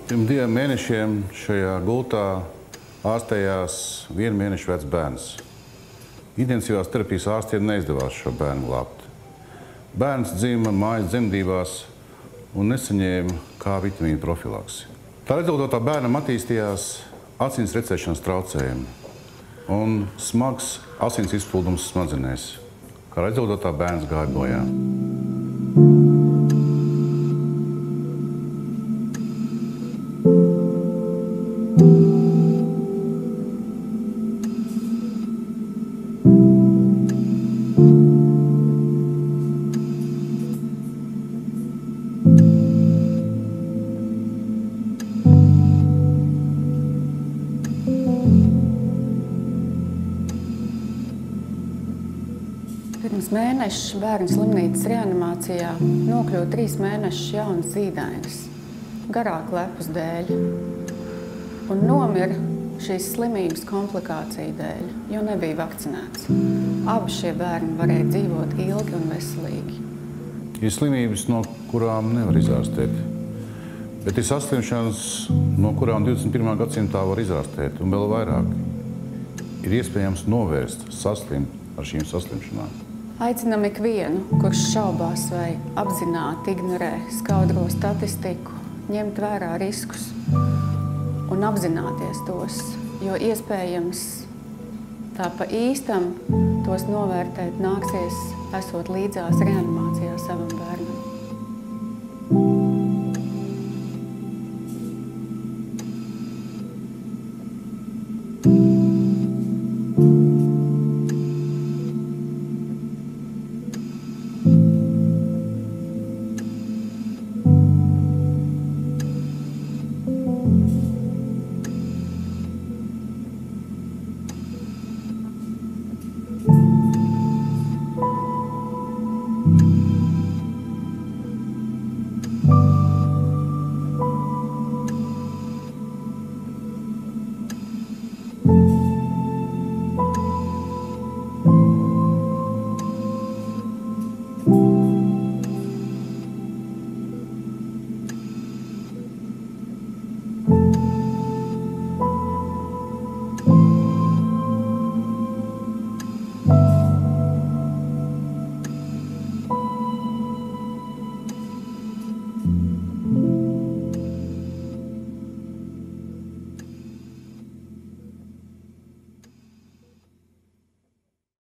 Pirms 2 mēnešiem šajā gultā ārstējās 1 mēnešu vecs bērns. Intensīvās terapijas ārstiem neizdevās šo bērnu glābt. Bērns dzima mājas dzemdībās un nesaņēma K vitamīnu profilaksi. Tā rezultātā bērnam attīstījās asins recēšanas traucējumi un smags asins izplūdums smadzenēs. Kā rezultātā bērns gāja bojā. Pirms mēneša bērnu slimnīcas reanimācijā nokļuva 3 mēnešus jauns zīdainis, garāk lepus dēļ, un nomira šīs slimības komplikāciju dēļ, jo nebija vakcinēts. Abi šie bērni varēja dzīvot ilgi un veselīgi. Ir slimības, no kurām nevar izārstēt, bet ir saslimšanas, no kurām 21. gadsimtā var izārstēt, un vēl vairāk. Ir iespējams novērst, saslimt ar šīm saslimšanām. Aicinam ikvienu, kurš šaubās vai apzināti ignorē skaudro statistiku, ņemt vērā riskus un apzināties tos, jo iespējams tā pa īstam tos novērtēt nāksies esot līdzās reanimācijā savam bērnam.